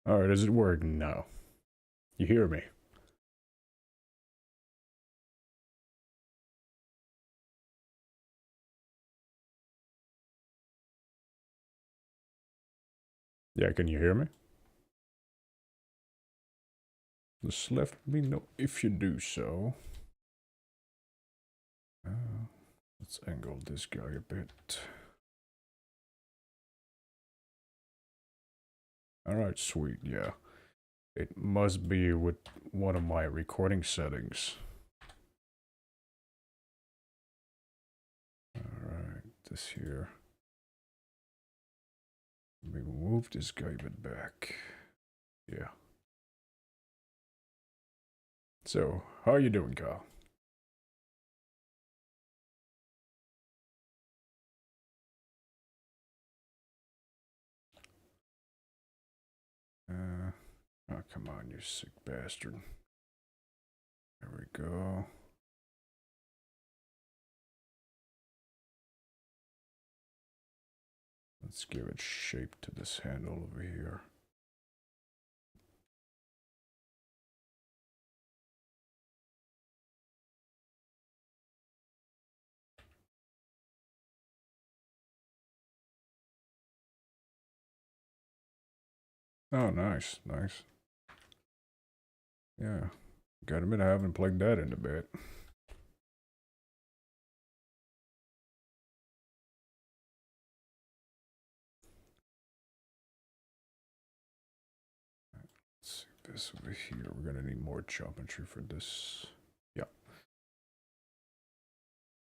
Alright, is it working now? You hear me? Yeah, can you hear me? Just let me know if you do so. Let's angle this guy a bit. Alright, sweet, yeah. It must be with one of my recording settings. Alright, this here. Let me move this guy a bit back. Yeah. So, how are you doing, Kyle? Oh, come on, you sick bastard. There we go. Let's give it shape to this handle over here. Oh, nice, nice. Yeah, gotta admit I haven't played that in a bit. Let's see this over here. We're gonna need more geometry for this. Yeah.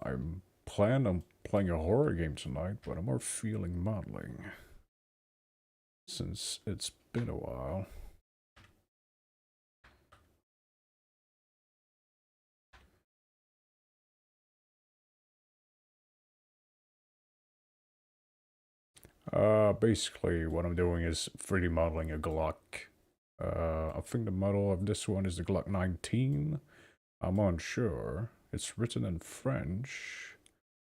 I'm planned on playing a horror game tonight, but I'm more feeling modeling. Since it's been a while. Basically what I'm doing is 3D modeling a Glock. I think the model of this one is the Glock 19. I'm unsure. It's written in French.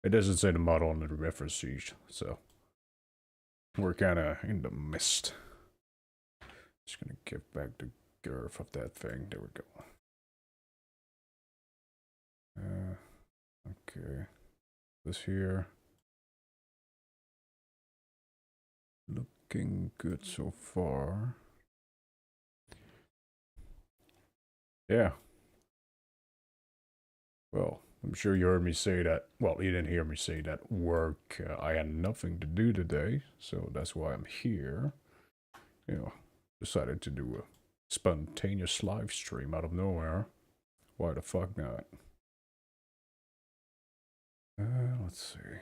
It doesn't say the model on the reference sheet, so we're kinda in the mist. Just gonna give back the girth of that thing. There we go. Okay. This here. Looking good so far. Yeah. Well, I'm sure you heard me say that. Well, you didn't hear me say that work. I had nothing to do today, so that's why I'm here. You know, decided to do a spontaneous live stream out of nowhere. Why the fuck not? Let's see.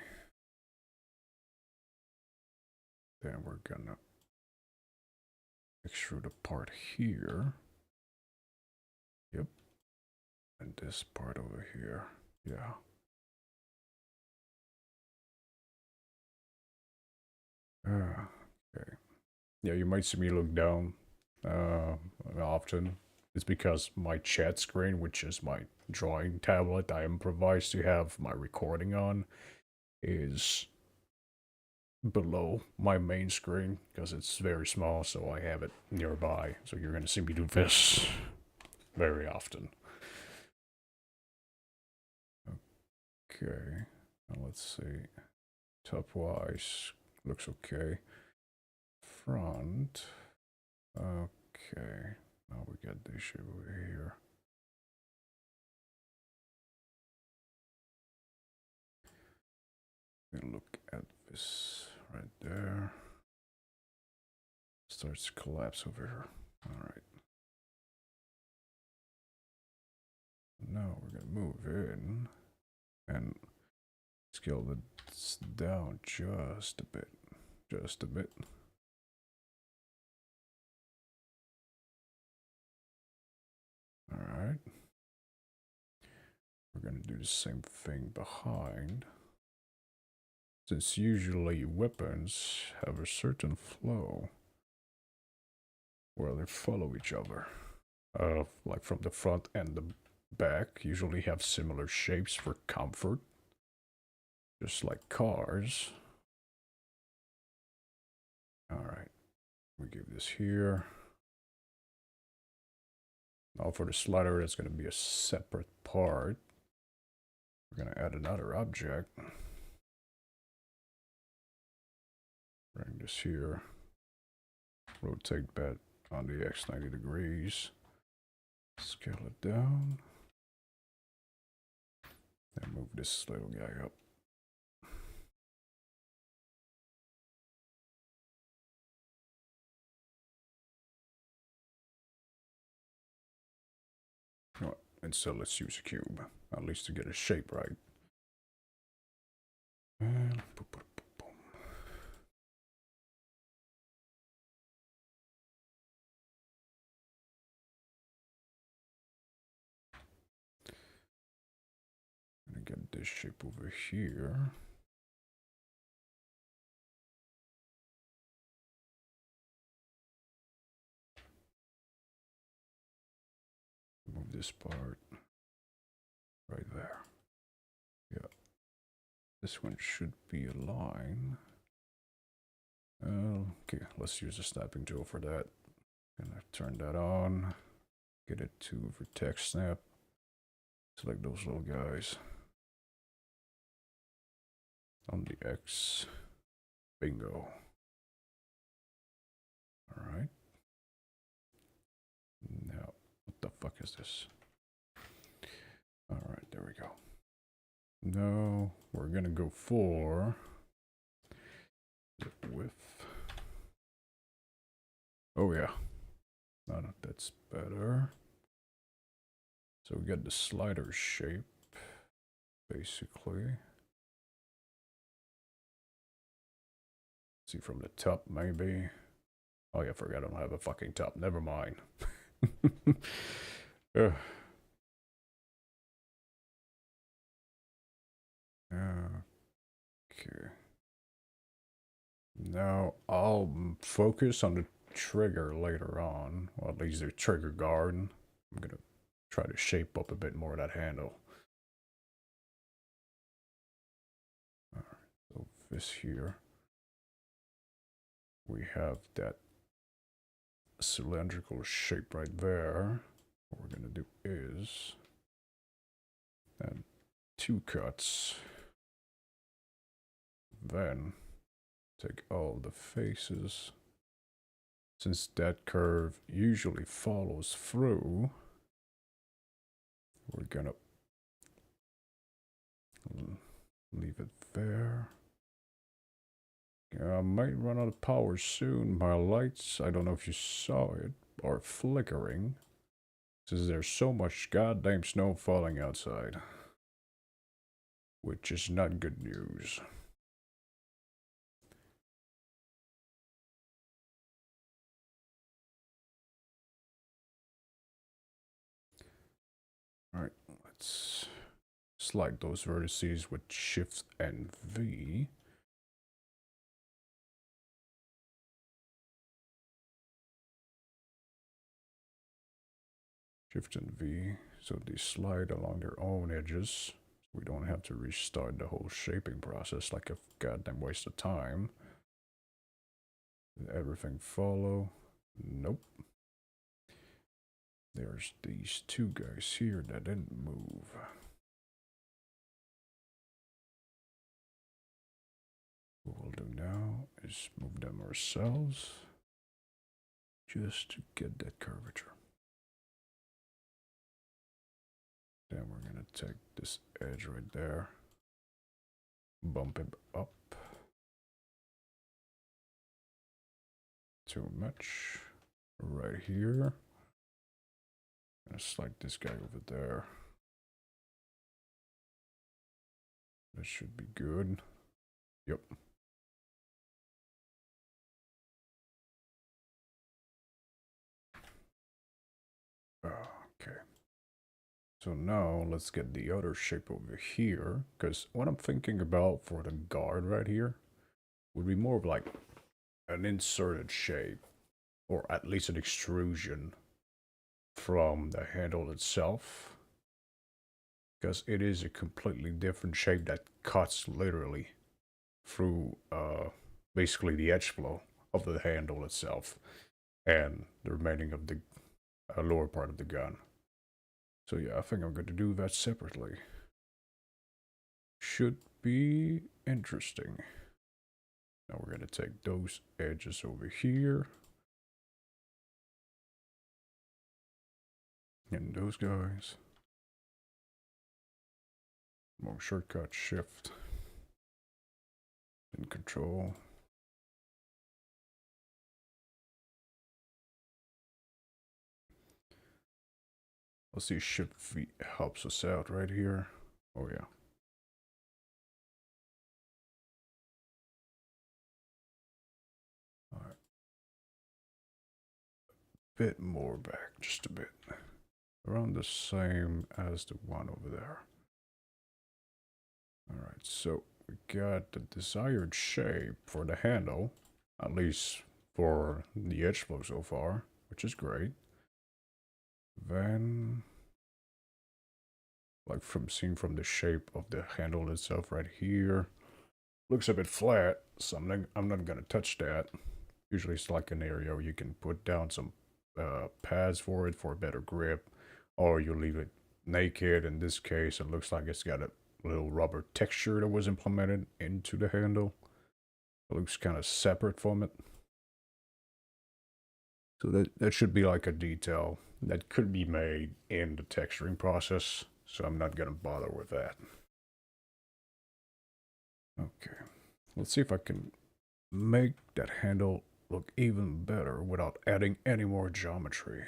Then we're gonna extrude a part here. Yep. And this part over here. Yeah. Okay. Yeah, you might see me look down often. It's because my chat screen, which is my drawing tablet I improvised to have my recording on, is below my main screen because it's very small, so I have it nearby. So you're going to see me do this very often. Okay, now let's see. Top wise looks okay. Front. Okay, now we got this shit over here. Look at this right there. Starts to collapse over here. Alright. Now we're gonna move in and scale this down just a bit. Just a bit. Alright. We're gonna do the same thing behind. Since usually weapons have a certain flow where they follow each other. Like from the front and the back, usually have similar shapes for comfort. Just like cars. Alright. We give this here. Now for the slider, that's going to be a separate part. We're going to add another object. Bring this here. Rotate that on the X 90 degrees. Scale it down. And move this little guy up. You know what? And so let's use a cube, at least to get a shape right. And boom, boom, boom, boom. I'm gonna get this shape over here. Move this part right there. Yeah. This one should be a line. Okay, let's use a snapping tool for that. Gonna turn that on. Get it to vertex snap. Select those little guys. On the X. Bingo. Alright. Now, what the fuck is this? Alright, there we go. No, we're gonna go for the width. Oh yeah. No, that's better. So we got the slider shape, basically. See from the top, maybe. Oh yeah, I forgot I don't have a fucking top. Never mind. Okay. Now I'll focus on the trigger later on. Well, at least the trigger guard. I'm gonna try to shape up a bit more of that handle. Alright, so this here. We have that cylindrical shape right there. What we're gonna do is add 2 cuts. Then take all the faces. Since that curve usually follows through, we're gonna leave it there. I might run out of power soon. My lights, I don't know if you saw it, are flickering. Since there's so much goddamn snow falling outside. Which is not good news. Alright, let's slide those vertices with Shift and V. Shift and V, so they slide along their own edges. We don't have to restart the whole shaping process like a goddamn waste of time. Did everything follow? Nope. There's these 2 guys here that didn't move. What we'll do now is move them ourselves just to get that curvature. Then we're gonna take this edge right there, bump it up. Too much. Right here. Gonna slide this guy over there. That should be good. Yep. Okay. So now let's get the other shape over here, because what I'm thinking about for the guard right here would be more of like an inserted shape, or at least an extrusion from the handle itself, because it is a completely different shape that cuts literally through basically the edge flow of the handle itself and the remaining of the lower part of the gun. So yeah, I think I'm going to do that separately. Should be interesting. Now we're going to take those edges over here. And those guys. More shortcut, shift, and control. Let's see, shift V helps us out right here. Oh yeah. All right. Bit more back, just a bit. Around the same as the one over there. Alright, so we got the desired shape for the handle, at least for the edge flow so far, which is great. Then, like seen from the shape of the handle itself right here, looks a bit flat, so I'm not gonna touch that. Usually it's like an area where you can put down some pads for it for a better grip, or you leave it naked. In this case, it looks like it's got a little rubber texture that was implemented into the handle. It looks kind of separate from it. So that should be like a detail that could be made in the texturing process. So I'm not gonna bother with that. Okay, let's see if I can make that handle look even better without adding any more geometry.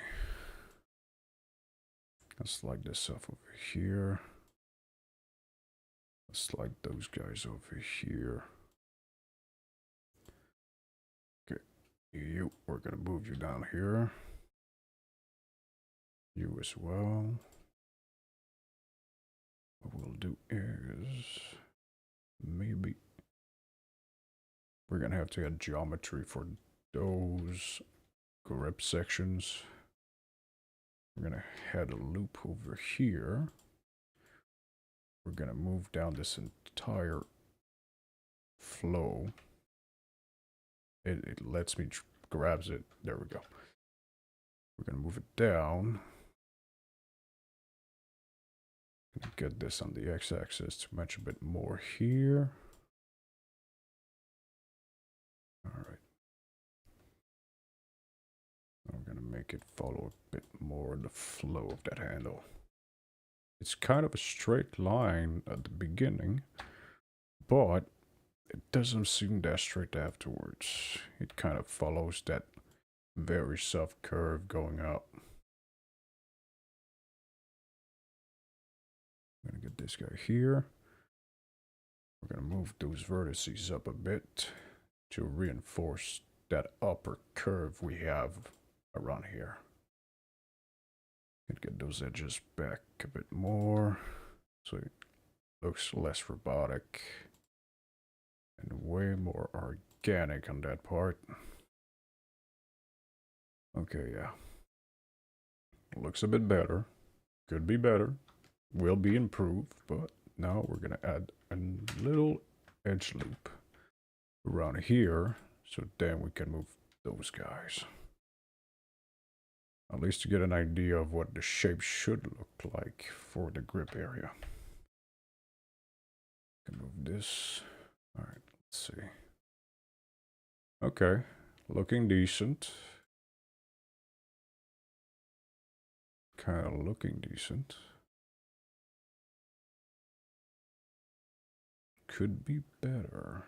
Let's slide this stuff over here. Let's slide those guys over here. Okay, we're gonna move you down here. You as well. What we'll do is maybe we're gonna have to add geometry for those grip sections. We're gonna add a loop over here. We're gonna move down this entire flow. It lets me grabs it. There we go. We're gonna move it down. Get this on the x-axis to match a bit more here. All right. I'm gonna make it follow a bit more the flow of that handle. It's kind of a straight line at the beginning, but it doesn't seem that straight afterwards. It kind of follows that very soft curve going up. I'm gonna get this guy here. We're gonna move those vertices up a bit to reinforce that upper curve we have around here. And get those edges back a bit more so it looks less robotic and way more organic on that part. Okay, yeah. Looks a bit better. Could be better. Will be improved, but now we're gonna add a little edge loop around here so then we can move those guys. At least to get an idea of what the shape should look like for the grip area. Can move this. All right, let's see. Okay, looking decent. Kind of looking decent. Could be better.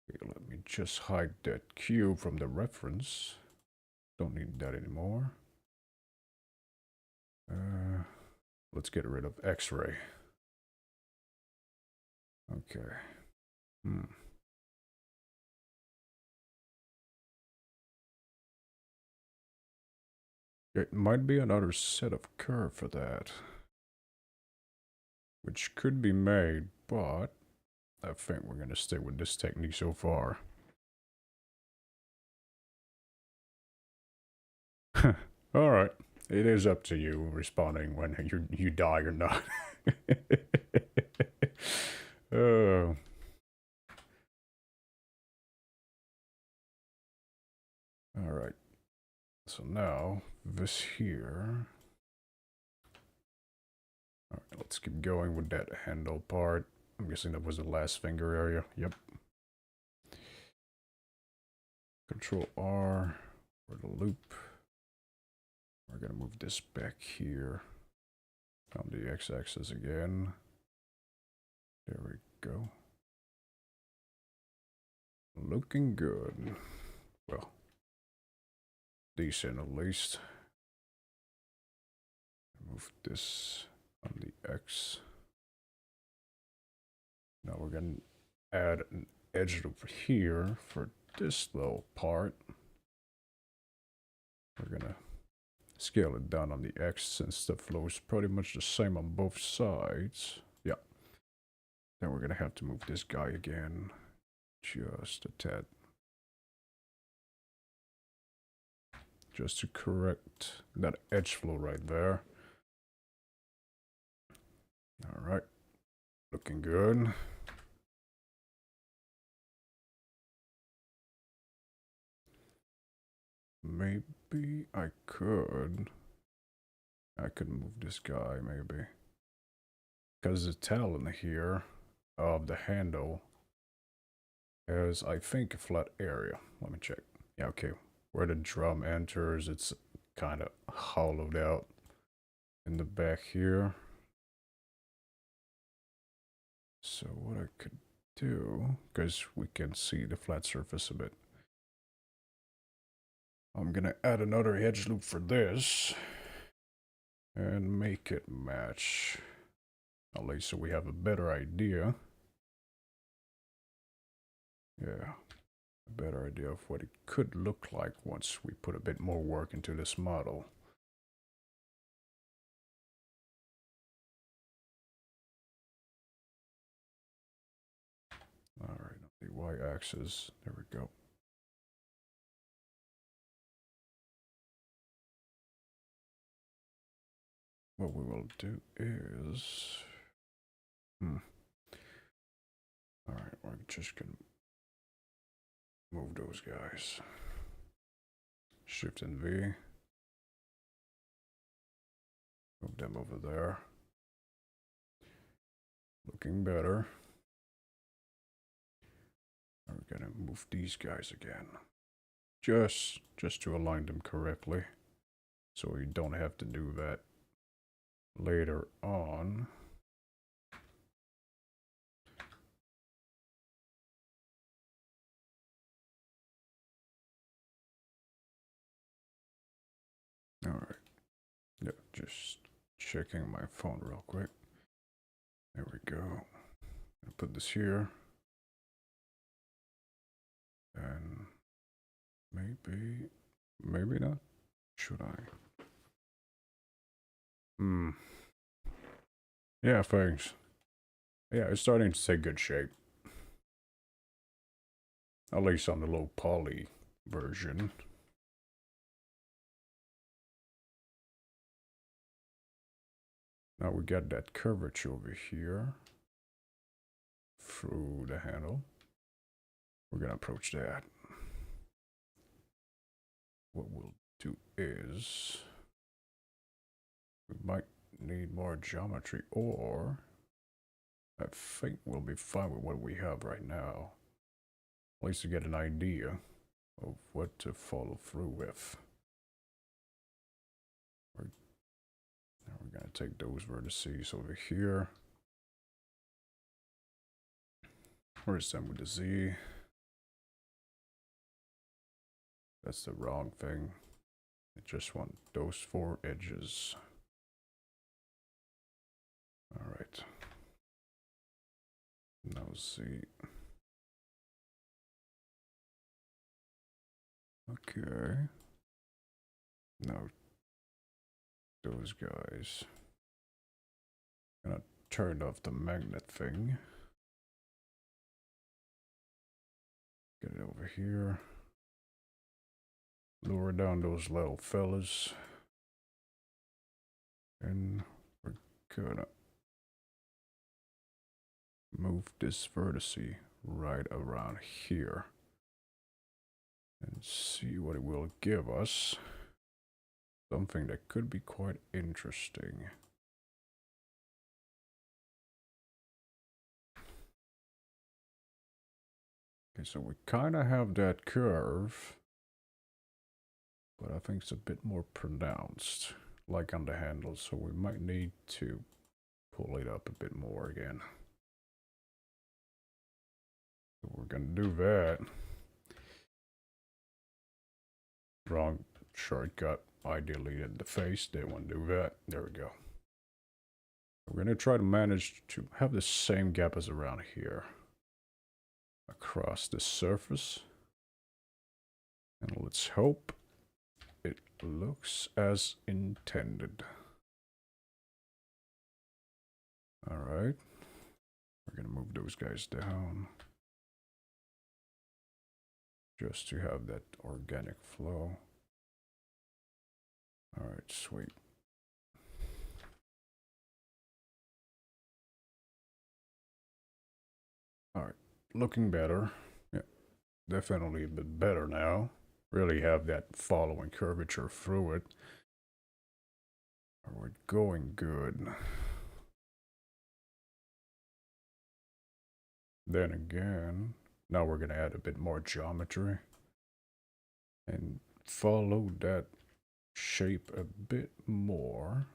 Okay, let me just hide that cube from the reference. Don't need that anymore. Let's get rid of X-ray. Okay. It might be another set of curve for that, which could be made, but I think we're going to stay with this technique so far. All right. It is up to you responding when you die or not. Oh. All right. So now, this here. Alright, let's keep going with that handle part. I'm guessing that was the last finger area. Yep. Control R for the loop. We're gonna move this back here on the x-axis again. There we go. Looking good. Well, decent at least. Move this on the X. Now we're gonna add an edge over here for this little part. We're gonna scale it down on the X since the flow is pretty much the same on both sides. Yeah. Then we're gonna have to move this guy again. Just a tad. Just to correct that edge flow right there. Alright. Looking good. Maybe I could move this guy, maybe. Because the tail in here of the handle has, I think, a flat area. Let me check. Yeah, okay. Where the drum enters, it's kind of hollowed out in the back here. So what I could do, because we can see the flat surface a bit. I'm gonna add another edge loop for this and make it match, at least so we have a better idea. Yeah, a better idea of what it could look like once we put a bit more work into this model. Alright, on the y-axis, there we go. What we will do is... Alright, we're just gonna move those guys. Shift and V. Move them over there. Looking better. We're gonna move these guys again. Just to align them correctly. So we don't have to do that later on. Alright. Yep, just checking my phone real quick. There we go. I'll put this here. And maybe not. Should I? Yeah, thanks. Yeah, it's starting to take good shape. At least on the low poly version. Now we got that curvature over here through the handle. We're gonna approach that. What we'll do is we might need more geometry, or I think we'll be fine with what we have right now. At least to get an idea of what to follow through with. Now we're gonna take those vertices over here. Where's them with the Z? That's the wrong thing. I just want those 4 edges. Alright. Now Z. Okay. Now those guys. Gonna turn off the magnet thing. Get it over here. Lower down those little fellas. And we're gonna move this vertice right around here. And see what it will give us. something that could be quite interesting. Okay, so we kind of have that curve, but I think it's a bit more pronounced, like on the handle, so we might need to pull it up a bit more again. So we're gonna do that. Wrong shortcut. I deleted the face, didn't want to do that. There we go. We're gonna try to manage to have the same gap as around here. Across the surface. And let's hope it looks as intended. Alright. We're gonna move those guys down. Just to have that organic flow. Alright, sweet. Alright, looking better. Yeah, definitely a bit better now. Really have that following curvature through it. We're going good. Then again, now we're going to add a bit more geometry. And follow that shape a bit more.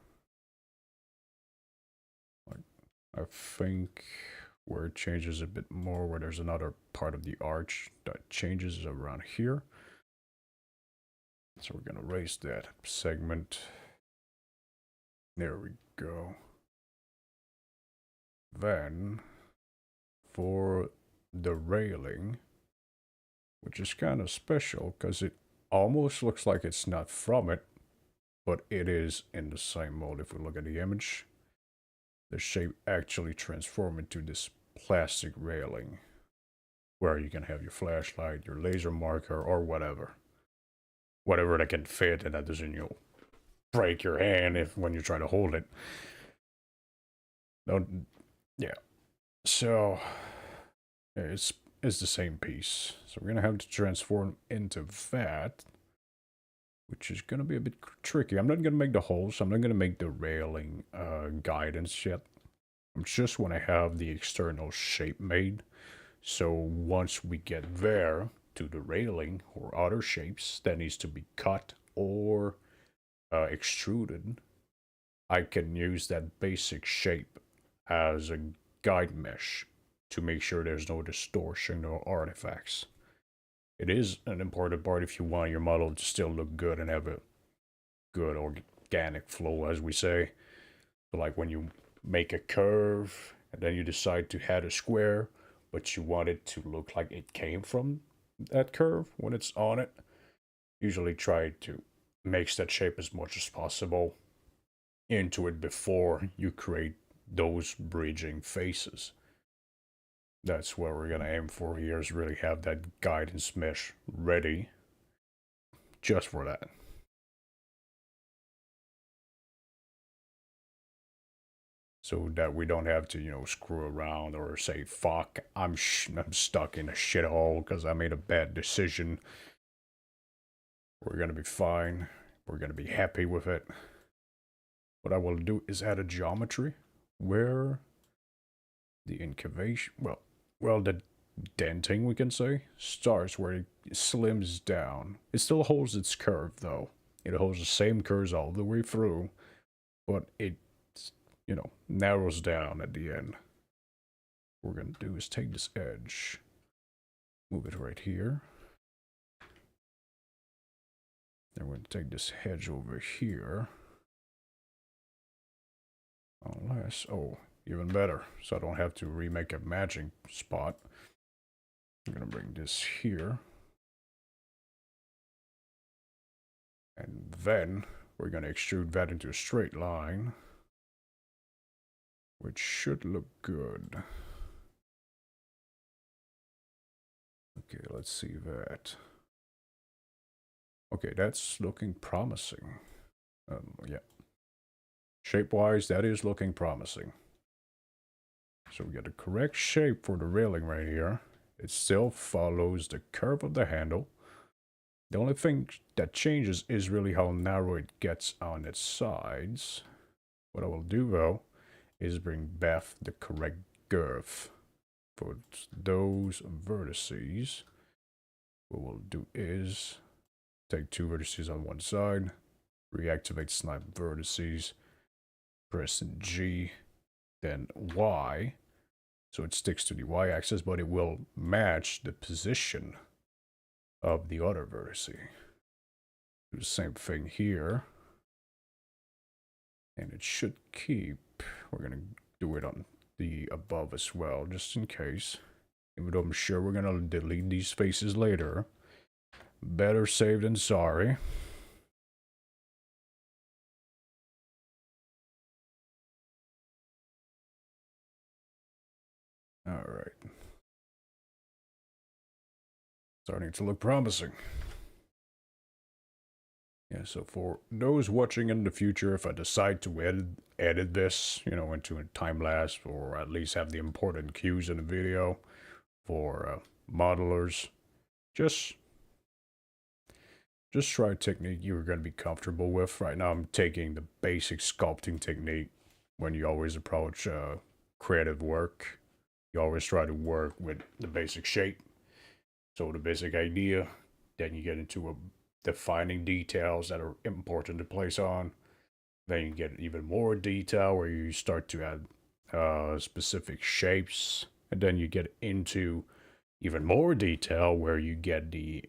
Like, I think where it changes a bit more, where there's another part of the arch that changes around here. So we're going to raise that segment. There we go. Then, for the railing, which is kind of special because it almost looks like it's not from it, but it is in the same mold. If we look at the image, the shape actually transforms into this plastic railing where you can have your flashlight, your laser marker, or whatever that can fit and that doesn't, break your hand when you try to hold it. Don't, yeah. So it's the same piece. So we're gonna have to transform into that, which is gonna be a bit tricky. I'm not gonna make the holes. I'm not gonna make the railing guidance yet. I just want to have the external shape made. So once we get there to the railing or other shapes that needs to be cut or extruded, I can use that basic shape as a guide mesh to make sure there's no distortion or artifacts. It is an important part if you want your model to still look good and have a good organic flow, as we say. So like when you make a curve and then you decide to add a square, but you want it to look like it came from that curve when it's on it, usually try to mix that shape as much as possible into it before you create those bridging faces. That's what we're gonna aim for here, is really have that guidance mesh ready just for that. So that we don't have to, screw around or say, fuck, I'm stuck in a shithole because I made a bad decision. We're gonna be fine. We're gonna be happy with it. What I will do is add a geometry where the incavation, well, the denting, we can say, starts where it slims down. It still holds its curve, though. It holds the same curves all the way through, but it, narrows down at the end. What we're going to do is take this edge, move it right here. Then we're going to take this edge over here. Unless, even better, so I don't have to remake a matching spot. I'm going to bring this here. And then we're going to extrude that into a straight line, which should look good. Okay, let's see that. Okay, that's looking promising. Yeah. Shape-wise, that is looking promising. So we got the correct shape for the railing right here. It still follows the curve of the handle. The only thing that changes is really how narrow it gets on its sides. What I will do though is bring back the correct girth for those vertices. What we'll do is take two vertices on one side, reactivate snap vertices, press G, then Y, so it sticks to the Y-axis, but it will match the position of the other vertex. Do the same thing here, and it should keep. We're gonna do it on the above as well, just in case. Even though I'm sure we're gonna delete these spaces later. Better safe than sorry. Alright. Starting to look promising. Yeah, so for those watching in the future, if I decide to edit this, you know, into a time lapse, or at least have the important cues in the video for modelers, just try a technique you're going to be comfortable with. Right now I'm taking the basic sculpting technique. When you always approach creative work, you always try to work with the basic shape, so the basic idea, then you get into a defining details that are important to place on. Then you get even more detail where you start to add specific shapes, and then you get into even more detail where you get the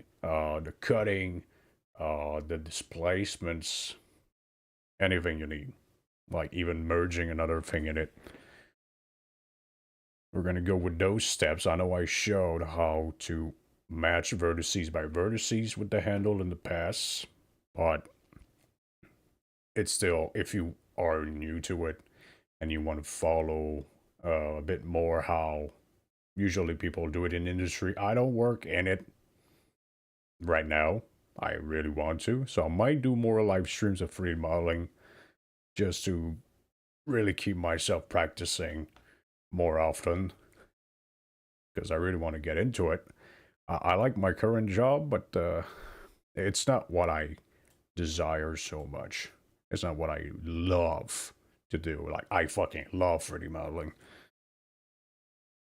cutting, the displacements, anything you need, like even merging another thing in it. We're gonna go with those steps. I know I showed how to match vertices by vertices with the handle in the past, but it's still, if you are new to it and you want to follow a bit more how usually people do it in industry. I don't work in it right now. I really want to, so I might do more live streams of 3D modeling just to really keep myself practicing more often, because I really want to get into it. I like my current job, but it's not what I desire so much. It's not what I love to do. Like, I fucking love 3D modeling.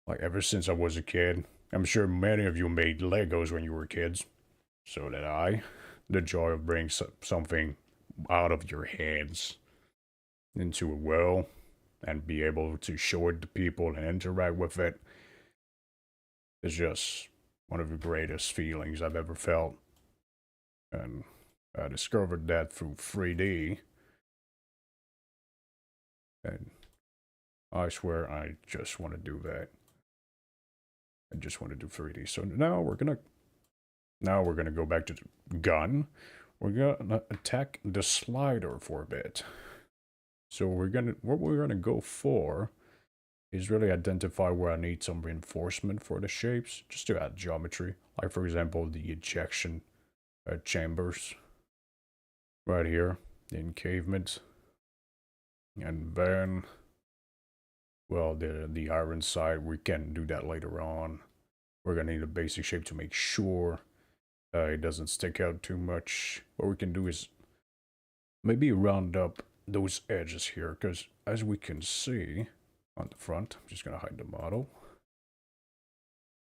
Like, ever since I was a kid. I'm sure many of you made Legos when you were kids. So did I. The joy of bringing something out of your hands into a world and be able to show it to people and interact with it is just one of the greatest feelings I've ever felt. And I discovered that through 3D. And I swear I just want to do that. I just want to do 3D. So now we're gonna go back to the gun. We're gonna attack the slider for a bit. So what we're gonna go for is really identify where I need some reinforcement for the shapes, just to add geometry. Like, for example, the ejection chambers right here, the encavement, and then, well, the iron side, we can do that later on. We're gonna need a basic shape to make sure it doesn't stick out too much. What we can do is maybe round up those edges here, because as we can see on the front, I'm just gonna hide the model.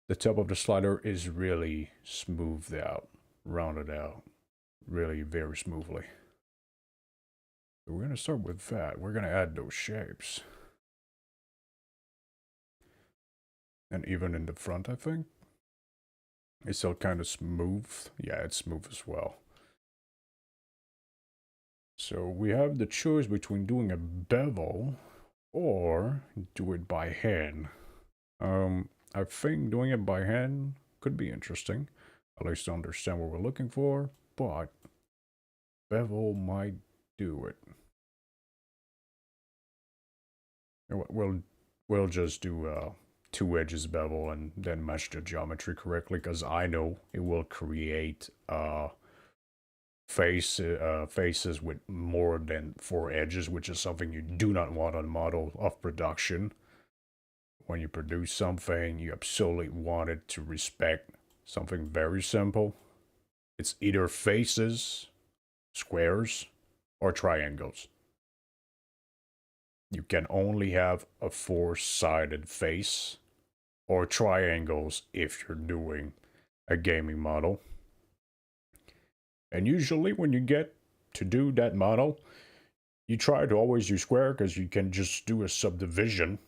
The top of the slider is really smoothed out, rounded out, really very smoothly. So we're gonna start with that. We're gonna add those shapes. And even in the front, I think. It's still kind of smooth. Yeah, it's smooth as well. So we have the choice between doing a bevel or do it by hand. I think doing it by hand could be interesting, at least to understand what we're looking for, but bevel might do it. We'll just do 2 edges bevel and then match the geometry correctly, because I know it will create faces with more than 4 edges, which is something you do not want on a model of production. When you produce something, you absolutely want it to respect something very simple. It's either faces, squares, or triangles. You can only have a four-sided face or triangles if you're doing a gaming model. And usually when you get to do that model, you try to always use square because you can just do a subdivision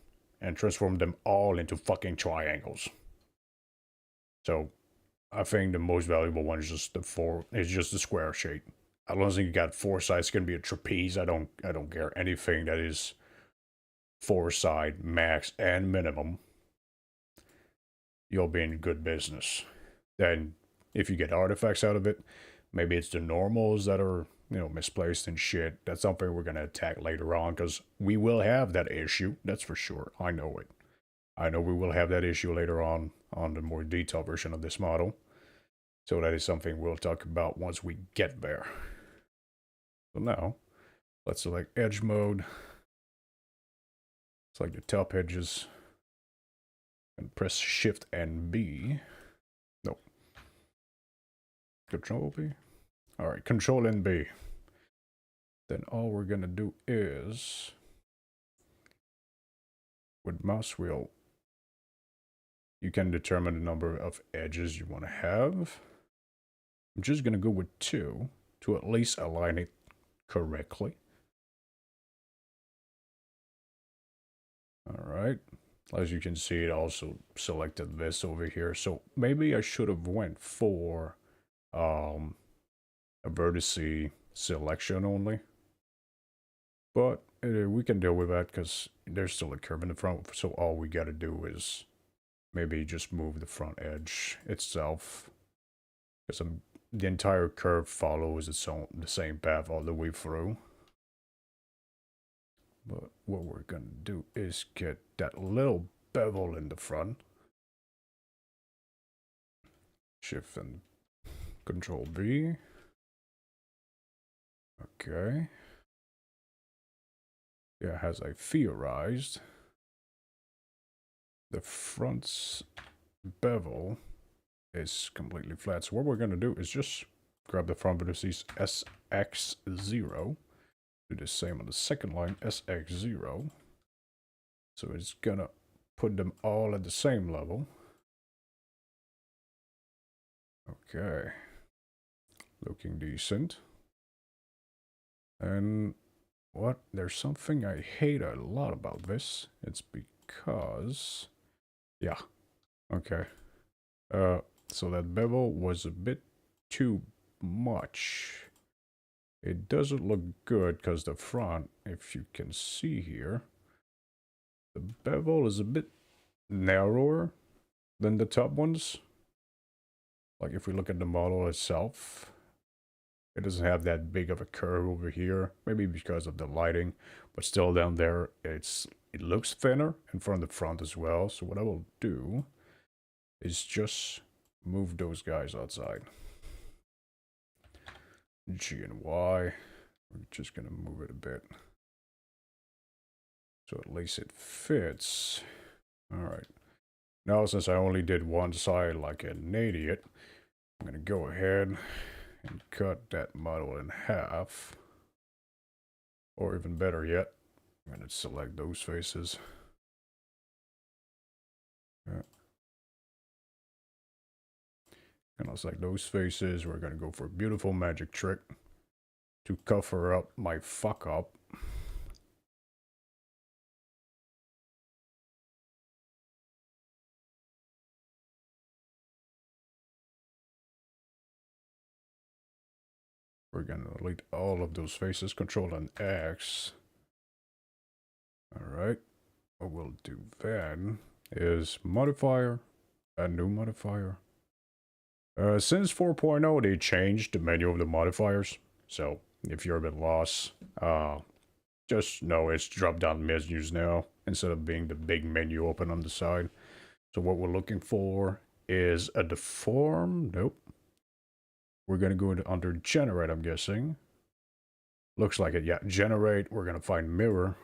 and transform them all into fucking triangles. So I think the most valuable one is just the square shape. As long as you got four sides, it's gonna be a trapeze. I don't care. Anything that is four side max and minimum, you'll be in good business. Then if you get artifacts out of it, maybe it's the normals that are, misplaced and shit. That's something we're gonna attack later on, because we will have that issue, that's for sure. I know it. I know we will have that issue later on the more detailed version of this model. So that is something we'll talk about once we get there. So now, let's select edge mode. Select the top edges. And press Shift and B. No. Control B. Alright, Control and B. Then all we're gonna do is, with mouse wheel, you can determine the number of edges you want to have. I'm just gonna go with 2 to at least align it correctly. Alright. As you can see, it also selected this over here. So maybe I should have went for a vertice selection only. But we can deal with that because there's still a curve in the front. So all we got to do is maybe just move the front edge itself. Because the entire curve follows the same path all the way through. But what we're going to do is get that little bevel in the front. Shift and Control B. Okay. Yeah, as I theorized, the front's bevel is completely flat. So what we're going to do is just grab the front vertices SX0. Do the same on the second line, SX0. So it's gonna put them all at the same level. Okay. Looking decent. And what? There's something I hate a lot about this. It's because... yeah. Okay. So that bevel was a bit too much. It doesn't look good because the front, if you can see here, the bevel is a bit narrower than the top ones. Like if we look at the model itself, it doesn't have that big of a curve over here. Maybe because of the lighting, but still down there, it looks thinner in front of the front as well. So what I will do is just move those guys outside. G and Y. We're just gonna move it a bit. So at least it fits. Alright. Now since I only did one side like an idiot, I'm gonna go ahead and cut that model in half. Or even better yet, I'm gonna select those faces. And I'll select those faces. We're gonna go for a beautiful magic trick to cover up my fuck up. We're gonna delete all of those faces, Control and X. Alright. What we'll do then is modifier, add new modifier. Since 4.0, they changed the menu of the modifiers. So if you're a bit lost, just know it's drop-down menus now instead of being the big menu open on the side. So what we're looking for is a deform. Nope. We're going to go into under generate, I'm guessing. Looks like it. Yeah, generate. We're going to find mirror.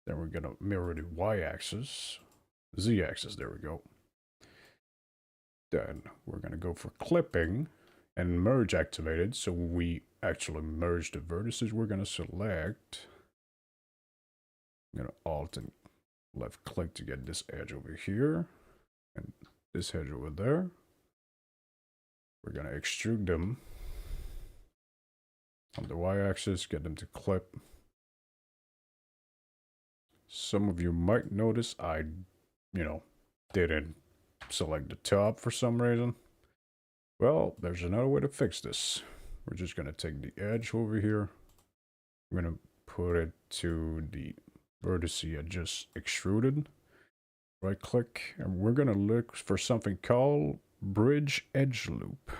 Then we're going to mirror the y-axis. Z-axis, there we go. Then we're going to go for clipping. and merge activated, so we actually merge the vertices. We're gonna select, I'm gonna alt and left click to get this edge over here and this edge over there. We're gonna extrude them on the y-axis, get them to clip. Some of you might notice I, didn't select the top for some reason. Well, there's another way to fix this. We're just gonna take the edge over here. I'm gonna put it to the vertex I just extruded. Right click, and we're gonna look for something called bridge edge loop.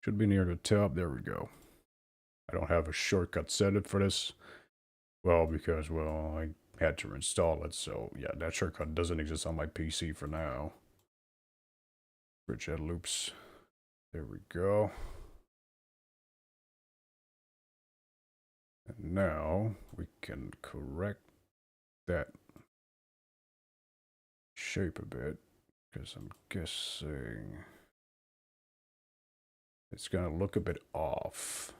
Should be near the top. There we go. I don't have a shortcut set for this. Well, because, I had to install it, so yeah, that shortcut doesn't exist on my PC for now. Bridge edge loops. There we go. And now we can correct that shape a bit, because I'm guessing it's gonna look a bit off.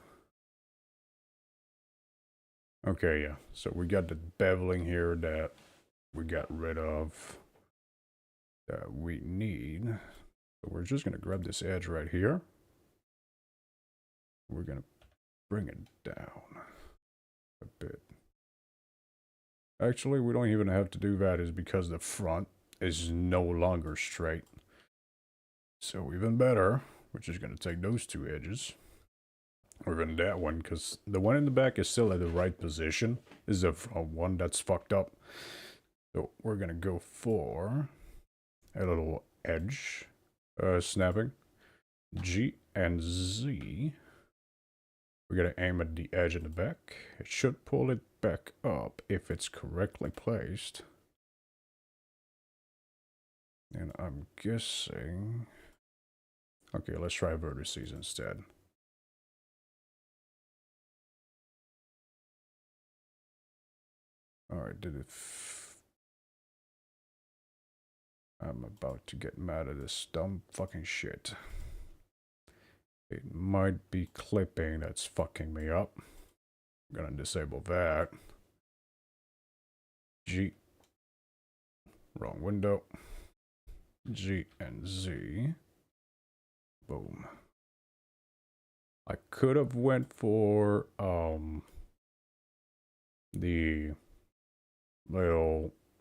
Okay, yeah, so we got the beveling here that we got rid of that we need. So we're just gonna grab this edge right here. We're gonna bring it down a bit. Actually, we don't even have to do that, is because the front is no longer straight. So even better, we're just gonna take those two edges. Or even that one, because the one in the back is still at the right position. This is a one that's fucked up. So we're gonna go for a little edge snapping. G and Z. We're gonna aim at the edge in the back. It should pull it back up if it's correctly placed. And I'm guessing... Okay, let's try vertices instead. Alright, did it... I'm about to get mad at this dumb fucking shit. It might be clipping that's fucking me up. I'm gonna disable that. G. Wrong window. G and Z. Boom. I could have went for the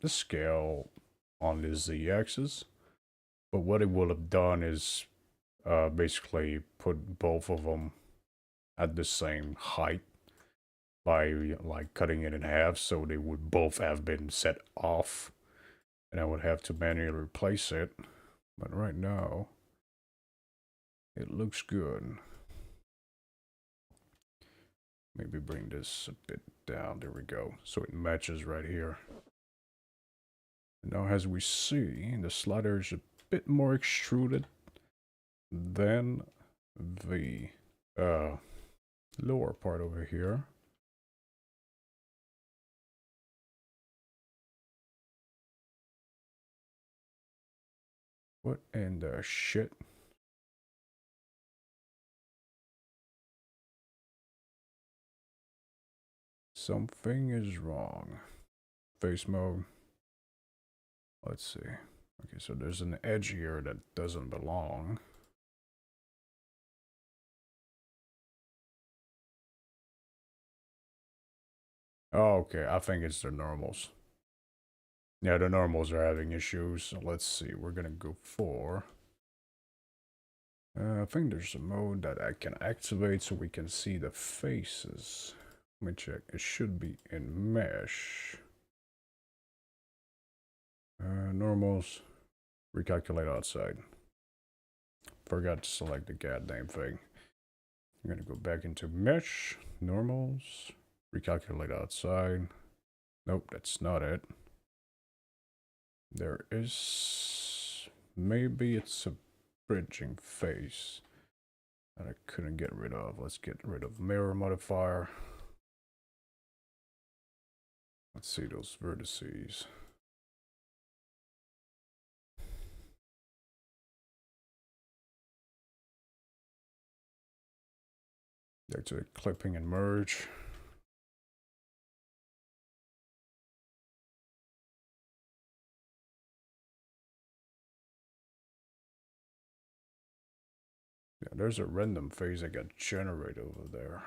scale on the Z-axis, but what it would have done is basically put both of them at the same height by like cutting it in half, so they would both have been set off, and I would have to manually replace it. But right now it looks good. Maybe bring this a bit down. There we go. So it matches right here. Now, as we see, the slider is a bit more extruded than the lower part over here. What in the shit? Something is wrong. Face mode. Let's see. Okay, so there's an edge here that doesn't belong. Oh, okay, I think it's the normals. Yeah, the normals are having issues. So let's see, we're gonna go for... I think there's a mode that I can activate so we can see the faces. Let me check. It should be in mesh. Normals. Recalculate outside. Forgot to select the goddamn thing. I'm gonna go back into mesh. Normals. Recalculate outside. Nope, that's not it. There is... Maybe it's a bridging face that I couldn't get rid of. Let's get rid of mirror modifier. Let's see those vertices. Go to clipping and merge. Yeah, there's a random face that got generated over there.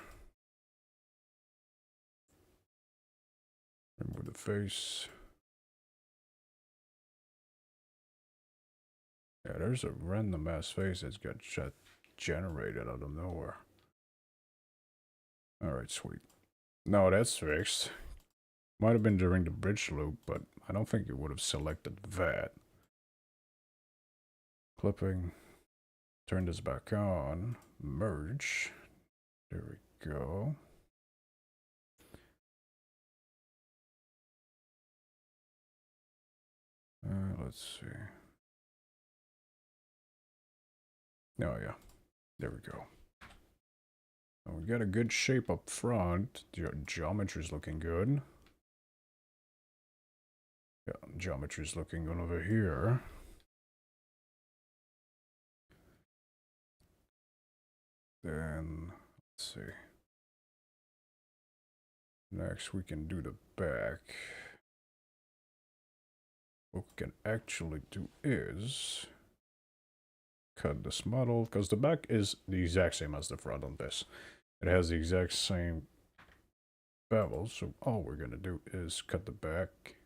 Remove the face. Yeah, there's a random ass face that's got generated out of nowhere. Alright, sweet. No, that's fixed. Might have been during the bridge loop, but I don't think it would have selected that. Clipping. Turn this back on. Merge. There we go. Let's see. Oh yeah, there we go. We got a good shape up front. Geometry's looking good. Yeah, geometry's looking good over here. Then, let's see. Next, we can do the back. What we can actually do is cut this model, because the back is the exact same as the front on this. It has the exact same bevel, so all we're gonna do is cut the back.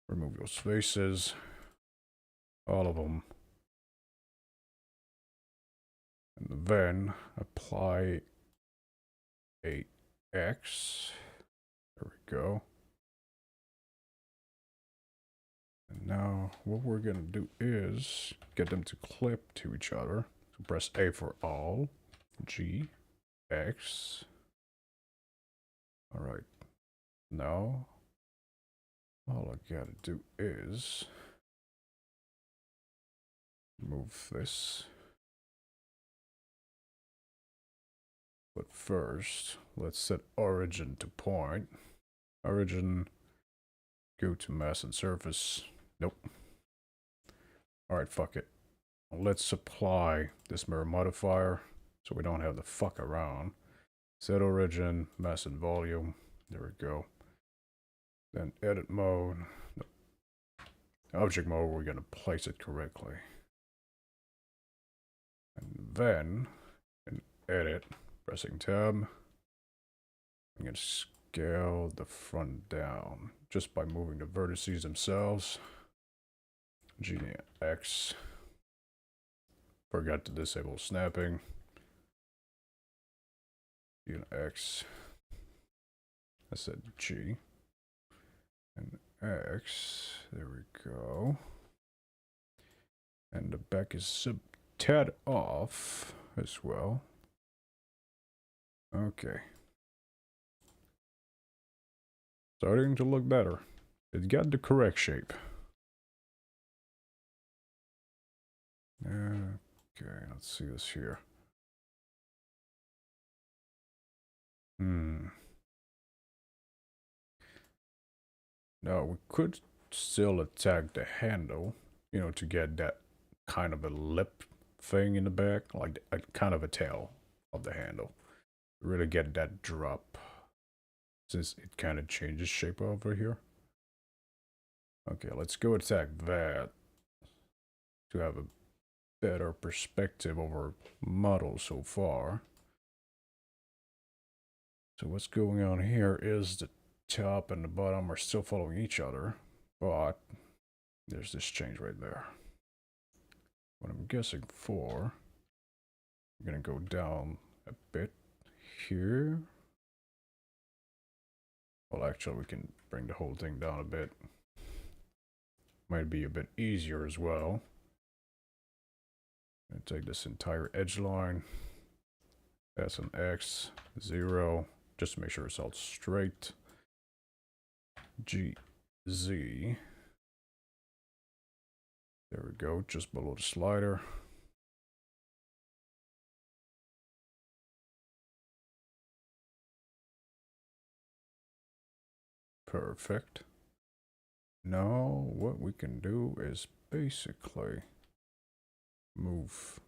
Remove those faces. All of them. And then apply a X. There we go. And now what we're gonna do is get them to clip to each other. So press A for all. G. X. Alright. Now all I gotta do is move this. But first, let's set origin to point. Origin, go to mass and surface. Nope. Alright, fuck it. Let's apply this mirror modifier so we don't have to fuck around. Set origin, mass and volume. There we go. Then edit mode. Nope. Object mode, we're going to place it correctly. And then, in edit, pressing tab, I'm going to scale the front down just by moving the vertices themselves. G and X. Forgot to disable snapping. G and X. I said G. And X. There we go. And the back is a tad off as well. Okay. Starting to look better. It got the correct shape. Okay, let's see this here. Now we could still attack the handle, you know, to get that kind of a lip thing in the back, like a kind of a tail of the handle. Really get that drop, since it kind of changes shape over here. Okay, let's go attack that to have a better perspective over model so far. So what's going on here is the top and the bottom are still following each other, but there's this change right there. What I'm guessing for, I'm gonna go down a bit here. Well, actually, we can bring the whole thing down a bit. Might be a bit easier as well. I'm gonna take this entire edge line, that's an X, 0, just to make sure it's all straight. G, Z. There we go, just below the slider. Perfect. Now, what we can do is basically move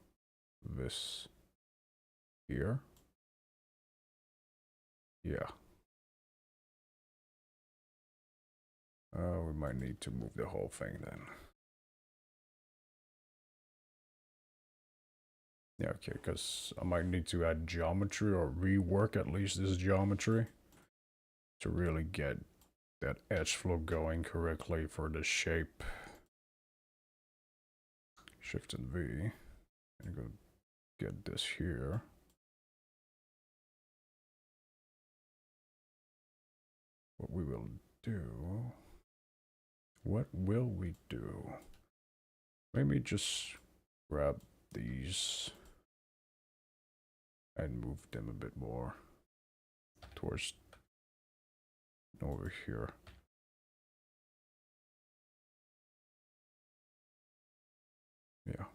this here. Yeah. We might need to move the whole thing then. Yeah, okay, because I might need to add geometry or rework at least this geometry to really get that edge flow going correctly for the shape. Shift and V. And go get this here. What we will do. What will we do? Maybe just grab these and move them a bit more towards over here. Yeah,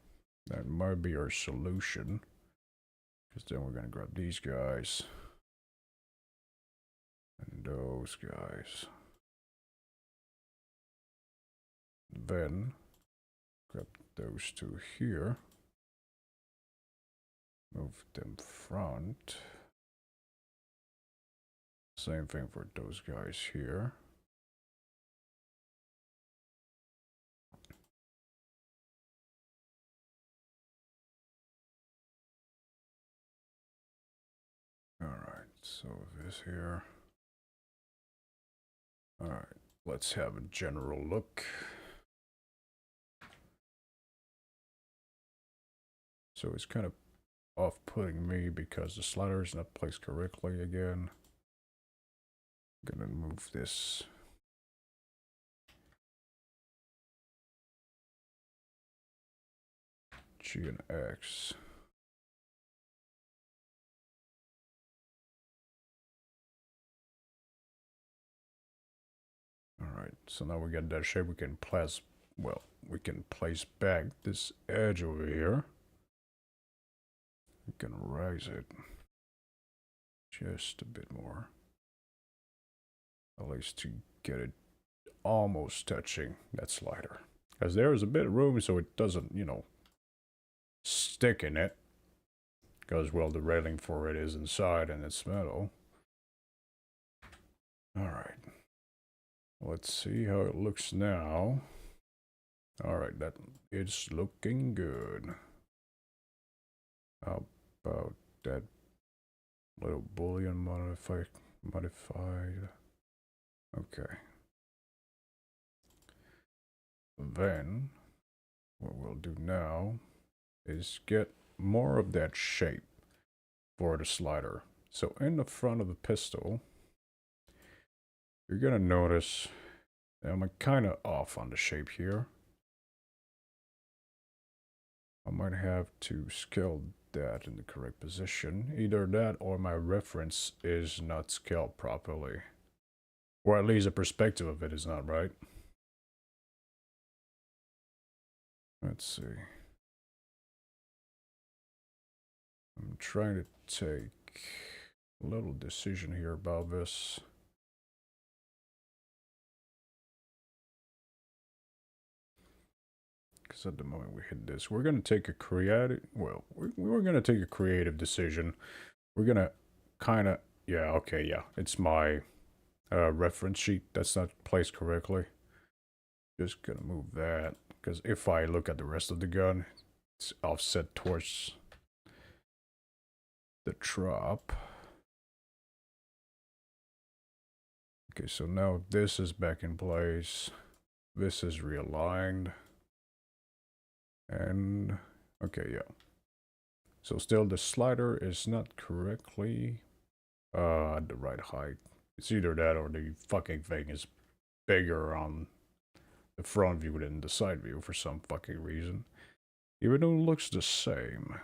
that might be our solution. Because then we're going to grab these guys. And those guys. Then grab those two here. Move them front. Same thing for those guys here. Alright, so this here. Alright, let's have a general look. So it's kind of off-putting me because the slider is not placed correctly again. I'm gonna move this. G and X. Alright, so now we got that shape. We can place, well, we can place back this edge over here. We can raise it just a bit more. At least to get it almost touching that slider. Because there is a bit of room so it doesn't, you know, stick in it. Because, well, the railing for it is inside and it's metal. Alright. Let's see how it looks now. Alright, that is looking good. How about that little boolean modified? Okay. Then, what we'll do now is get more of that shape for the slider. So in the front of the pistol, you're gonna notice that I'm kind of off on the shape here. I might have to scale that in the correct position. Either that or my reference is not scaled properly. Or at least the perspective of it is not right. Let's see. I'm trying to take a little decision here about this. Because at the moment we hit this, we're going to take a creative, well, we're going to take a creative decision. We're going to kind of, yeah, okay, yeah. It's my reference sheet that's not placed correctly. Just going to move that. Because if I look at the rest of the gun, it's offset towards the drop. Okay, so now this is back in place. This is realigned. And, okay, yeah. So still the slider is not correctly at the right height. It's either that or the fucking thing is bigger on the front view than the side view for some fucking reason. Even though it looks the same.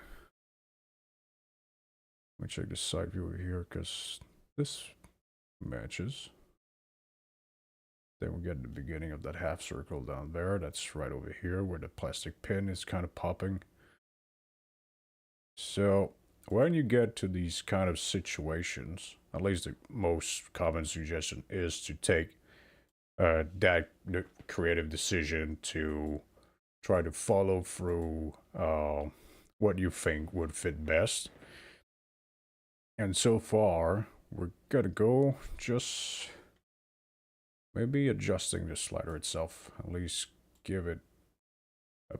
Let me check the side view over here because this matches. Then we get the beginning of that half circle down there. That's right over here where the plastic pin is kind of popping. So when you get to these kind of situations, at least the most common suggestion is to take that creative decision to try to follow through what you think would fit best. And so far, we're gonna go just maybe adjusting the slider itself. At least give it a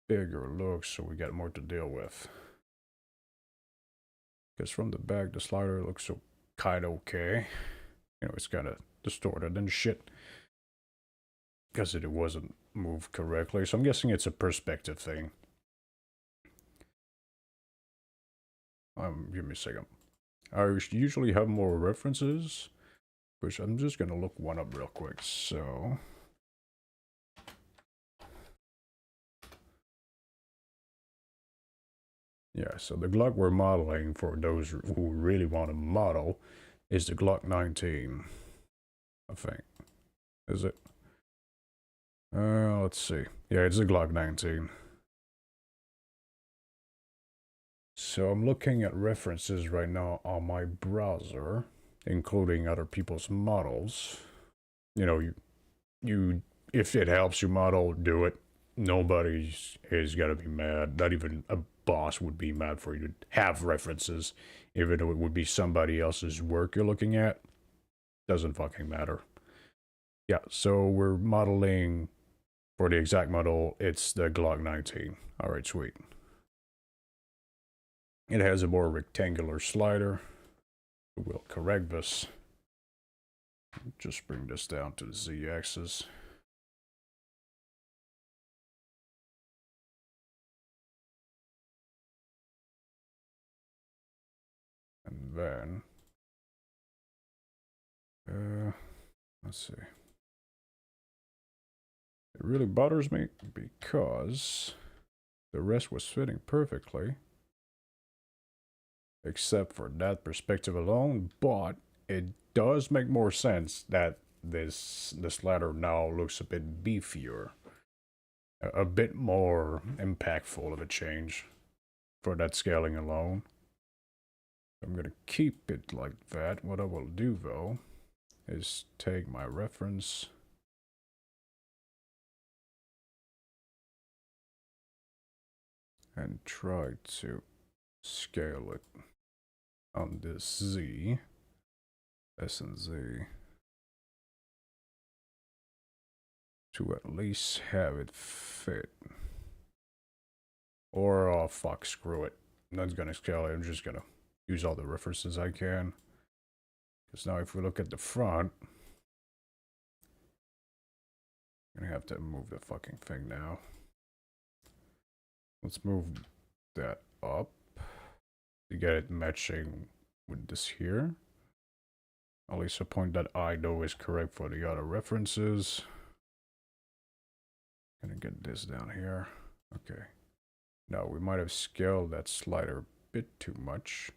bigger look so we got more to deal with. Because from the back, the slider looks so kind of okay. You know, it's kind of distorted and shit. Because it wasn't moved correctly. So I'm guessing it's a perspective thing. Give me a second. I usually have more references, which I'm just gonna look one up real quick. So yeah, so the Glock we're modeling, for those who really want to model, is the Glock 19. I think. Is it? Let's see. Yeah, it's the Glock 19. So I'm looking at references right now on my browser, including other people's models. You know, you if it helps you model, do it. Nobody is gonna be mad. Not even a boss would be mad for you to have references, even though it would be somebody else's work you're looking at. Doesn't fucking matter. Yeah, so we're modeling for the exact model. It's the Glock 19. All right, sweet. It has a more rectangular slider. We'll correct this. Just bring this down to the Z-axis. And then, let's see. It really bothers me because the rest was fitting perfectly, except for that perspective alone, but it does make more sense that this ladder now looks a bit beefier, a bit more impactful of a change for that scaling alone. I'm gonna keep it like that. What I will do though is take my reference and try to scale it on this Z, S and Z, to at least have it fit. Or, oh fuck, screw it. I'm not gonna scale it, I'm just gonna use all the references I can. Because now if we look at the front, I'm gonna have to move the fucking thing now. Let's move that up to get it matching with this here. At least a point that I know is correct for the other references. Gonna get this down here. Okay. Now we might have scaled that slider a bit too much.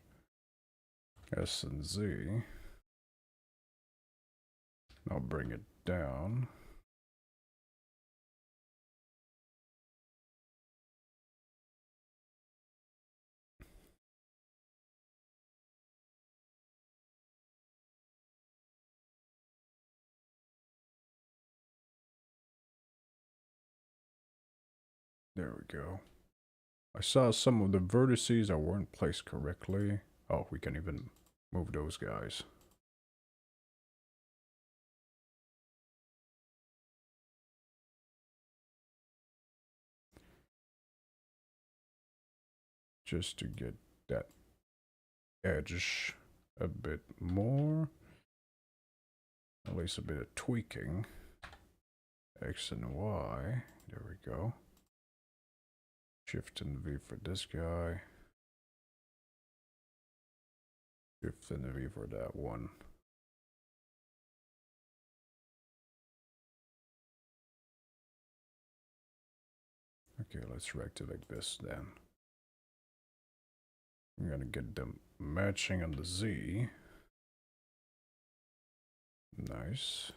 S and Z. I'll bring it down. There we go. I saw some of the vertices that weren't placed correctly. Oh, we can even move those guys. Just to get that edge a bit more. At least a bit of tweaking. X and Y. There we go. Shift and V for this guy. Shift and V for that one. Okay, let's reactivate this then. I'm gonna get them matching on the Z. Nice.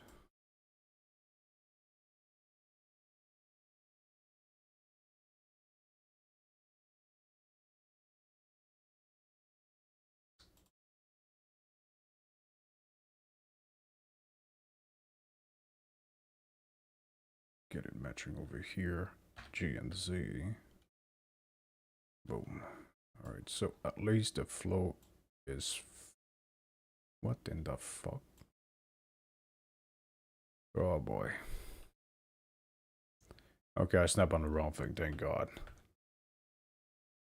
Get it matching over here. G and Z. Boom. Alright, so at least the flow is... What in the fuck? Oh boy. Okay, I snapped on the wrong thing, thank God.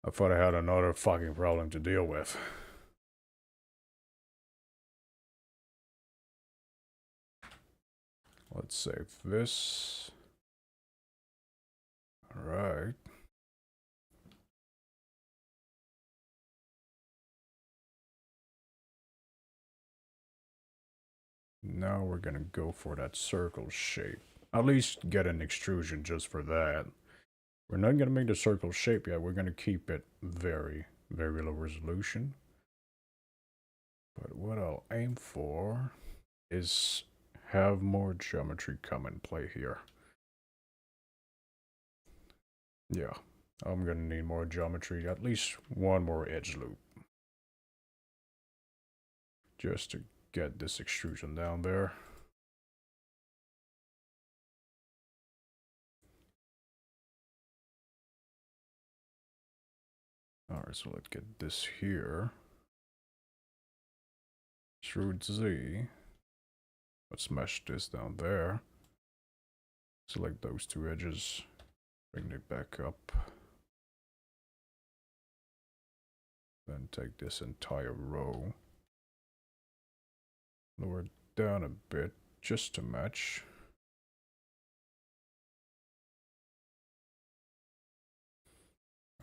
I thought I had another fucking problem to deal with. Let's save this. Alright. Now we're gonna go for that circle shape. At least get an extrusion just for that. We're not gonna make the circle shape yet. We're gonna keep it very, very low resolution. But what I'll aim for is have more geometry come and play here. Yeah, I'm gonna need more geometry, at least one more edge loop. Just to get this extrusion down there. Alright, so let's get this here. Extrude Z. Let's mesh this down there. Select those two edges. Bring it back up. Then take this entire row. Lower it down a bit just to match.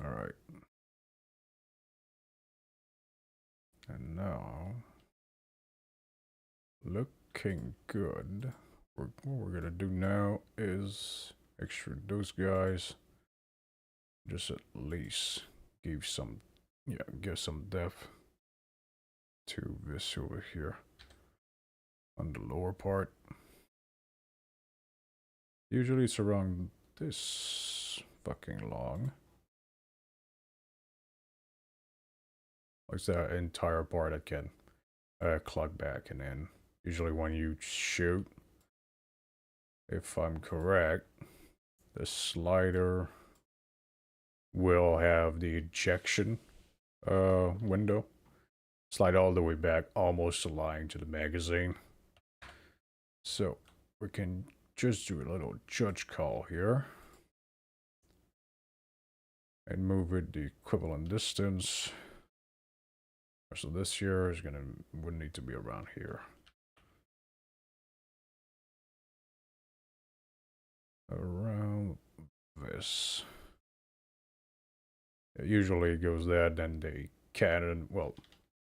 Alright. And now, looking good. What we're gonna do now is extrude those guys. Just at least give some, give some depth to this over here on the lower part. Usually it's around this fucking long. Like that entire part I can clock back and in. Usually when you shoot, if I'm correct, the slider will have the ejection window. Slide all the way back, almost aligned to the magazine. So we can just do a little judge call here. And move it the equivalent distance. So this here is would need to be around here. Around this. It usually goes there, then the cannon, well,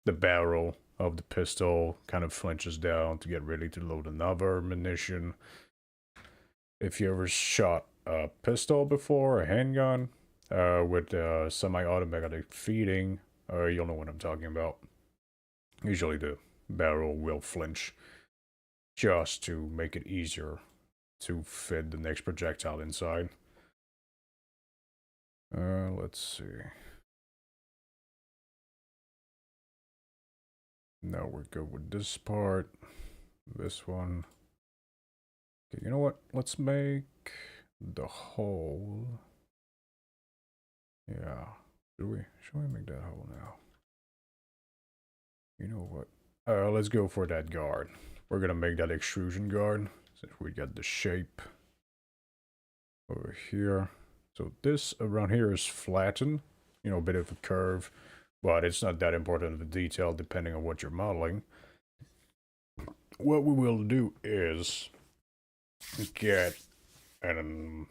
the barrel of the pistol kind of flinches down to get ready to load another ammunition. If you ever shot a pistol before, a handgun, with semi-automatic feeding, you'll know what I'm talking about. Usually the barrel will flinch just to make it easier to fit the next projectile inside. Let's see. Now we're good with this part. This one. Okay, you know what? Let's make the hole. Yeah. Should we make that hole now? You know what? Let's go for that guard. We're gonna make that extrusion guard. Since we got the shape over here. So this around here is flattened. You know, a bit of a curve. But it's not that important of a detail depending on what you're modeling. What we will do is get that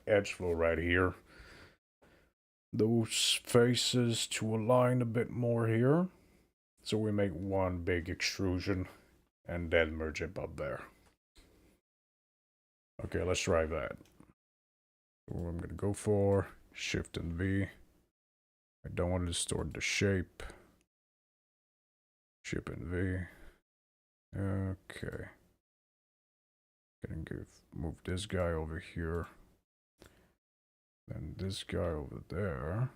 edge flow right here. Those faces to align a bit more here. So we make one big extrusion and then merge it up there. Okay, let's try that. So I'm gonna go for Shift and V. I don't want to distort the shape. Shift and V. Okay. Gonna move this guy over here. Then this guy over there.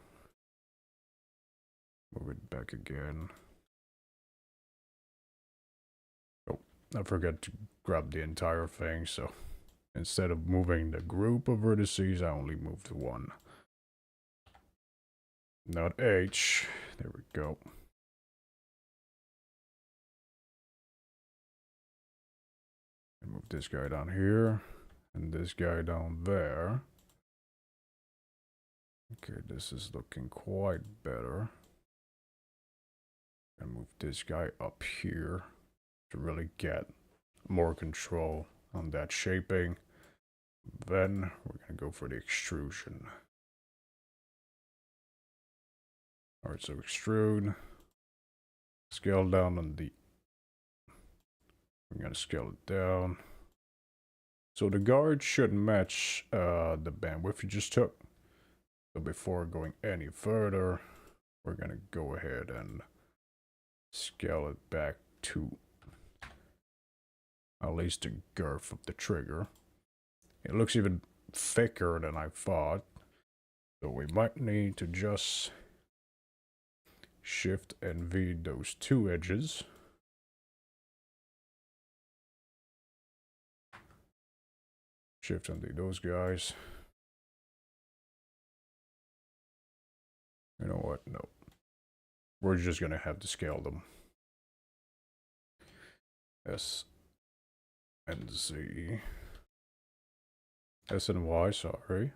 Move it back again. Oh, I forgot to grab the entire thing, so instead of moving the group of vertices, I only moved one. not H. There we go. And move this guy down here, and this guy down there. Okay, this is looking quite better. And move this guy up here to really get more control on that shaping. Then we're gonna go for the extrusion. Alright, so extrude. Scale down on the... I'm gonna scale it down. So the guard should match the bandwidth you just took. So before going any further, we're gonna go ahead and scale it back to at least the girth of the trigger. It looks even thicker than I thought. So we might need to just Shift and V those two edges. Shift and V those guys. You know what? No. We're just gonna have to scale them. S and Z. S and Y, sorry.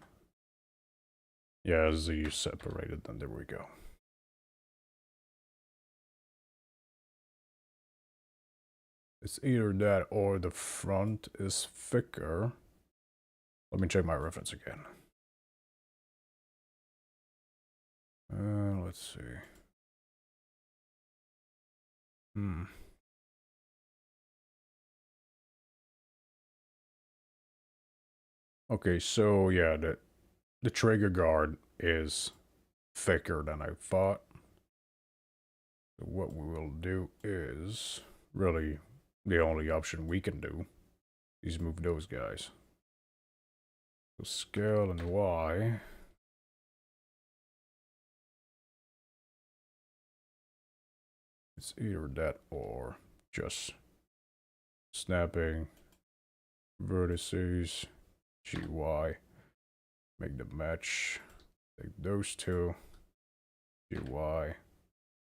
Yeah, Z is separated, then there we go. It's either that or the front is thicker. Let me check my reference again. Let's see. Okay, so yeah, the trigger guard is thicker than I thought. So what we will do is really the only option we can do is move those guys. So scale and Y. It's either that or just snapping vertices, GY, make them match. Take those two, GY,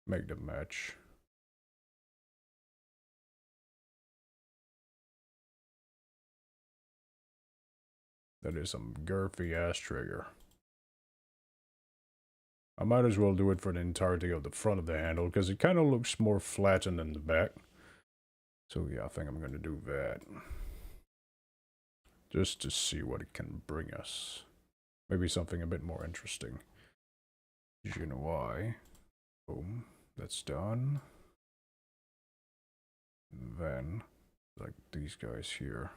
make them match. That is some girthy ass trigger. I might as well do it for the entirety of the front of the handle because it kind of looks more flattened than the back. So yeah, I think I'm going to do that. Just to see what it can bring us. Maybe something a bit more interesting. G and Y. Boom. That's done. And then, like these guys here.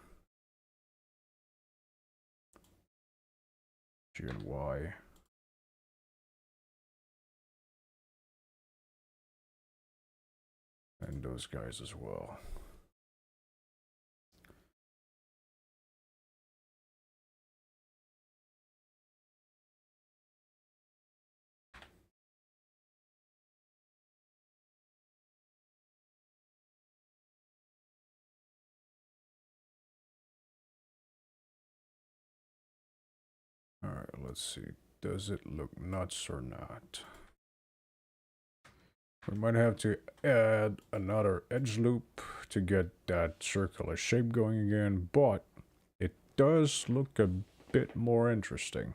G and Y. And those guys as well. Alright, let's see. Does it look nuts or not? We might have to add another edge loop to get that circular shape going again, but it does look a bit more interesting.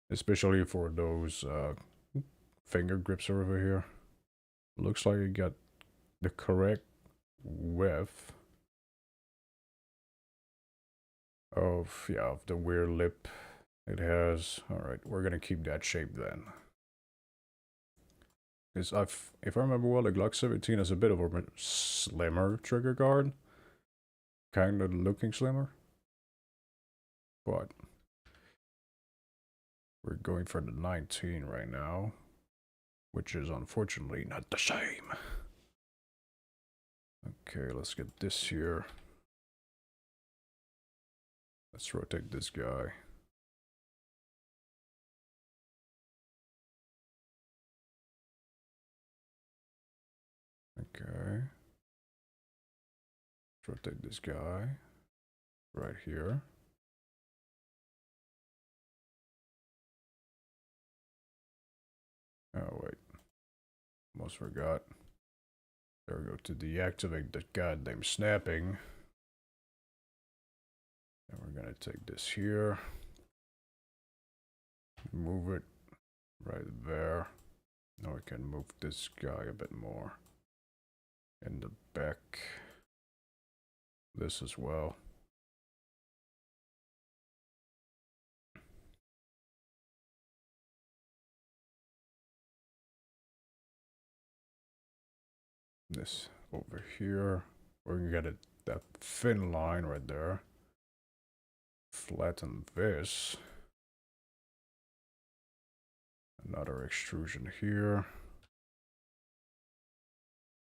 Especially for those finger grips over here. Looks like it got the correct width of, yeah, of the weird lip it has. Alright, we're gonna keep that shape then. Because if I remember well, the Glock 17 is a bit of a slimmer trigger guard. Kind of looking slimmer. But we're going for the 19 right now. Which is unfortunately not the same. Okay, let's get this here. Let's rotate this guy. Okay. Let's rotate this guy. Right here. Oh, wait. Almost forgot. There we go, to deactivate the goddamn snapping. And we're gonna take this here. Move it right there. Now we can move this guy a bit more. In the back. This as well. This over here. We're gonna get that thin line right there. Flatten this. Another extrusion here.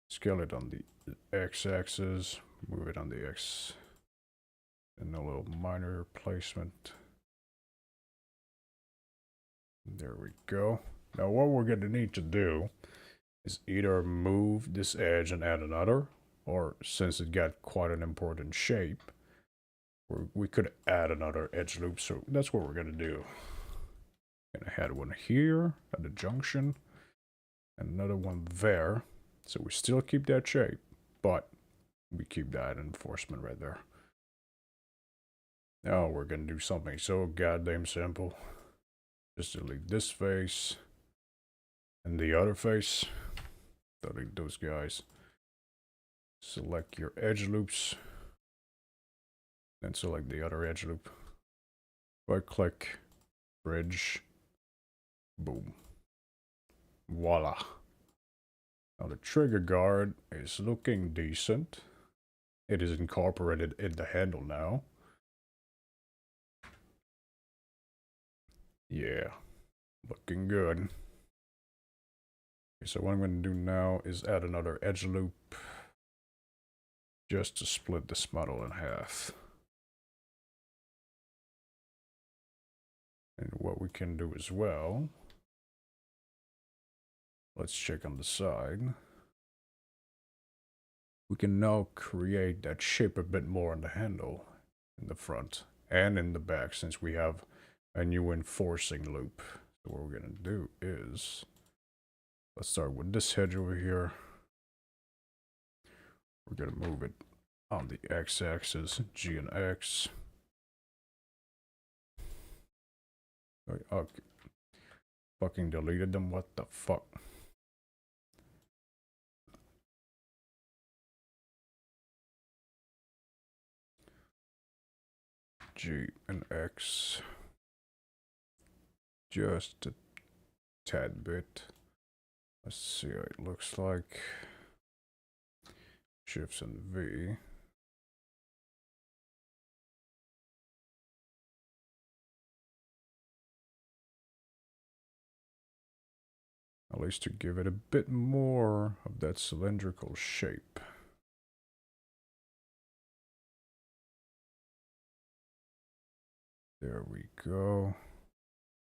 Scale it on the x-axis. Move it on the x. And a little minor placement. There we go. Now what we're gonna need to do is either move this edge and add another, or since it got quite an important shape, we could add another edge loop, so that's what we're gonna do. Gonna add one here at the junction, and another one there, so we still keep that shape, but we keep that enforcement right there. Now we're gonna do something so goddamn simple. Just delete this face, and the other face. Delete those guys. Select your edge loops. Then select the other edge loop. Right click. Bridge. Boom. Voila. Now the trigger guard is looking decent. It is incorporated in the handle now. Yeah. Looking good. Okay, so what I'm going to do now is add another edge loop. Just to split this model in half. And what we can do as well, let's check on the side. We can now create that shape a bit more on the handle in the front and in the back, since we have a new enforcing loop. So what we're going to do is, let's start with this edge over here. We're going to move it on the x-axis, G and X. Okay. Fucking deleted them, what the fuck? G and X. Just a tad bit. Let's see how it looks like. Shifts and V. At least to give it a bit more of that cylindrical shape. There we go.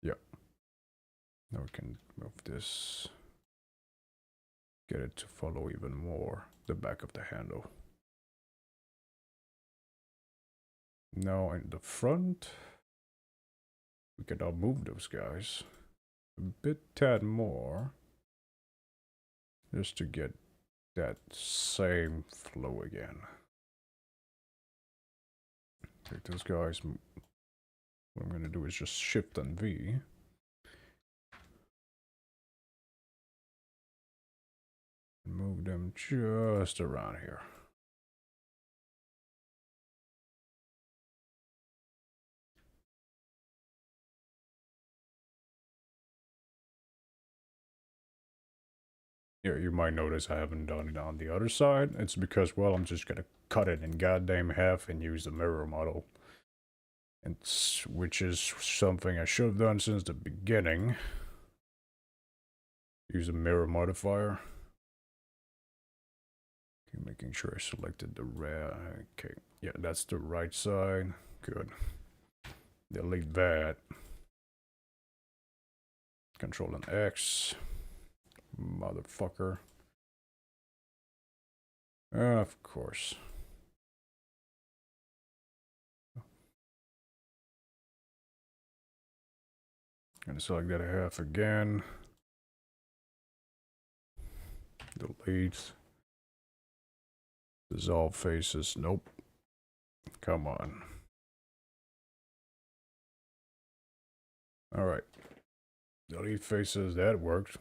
Yep. Now we can move this. Get it to follow even more the back of the handle. Now in the front, we can now move those guys a bit tad more. Just to get that same flow again. Take those guys. What I'm going to do is just shift and V. And move them just around here. Yeah, you might notice I haven't done it on the other side. It's because, well, I'm just gonna cut it in goddamn half and use the mirror model. And which is something I should have done since the beginning. Use a mirror modifier. Okay, making sure I selected the red. Okay, yeah, that's the right side. Good. Delete that. Control and X. Motherfucker. Of course. Gonna select that half again. Delete. Dissolve faces. Nope. Come on. Alright. Delete faces. That worked.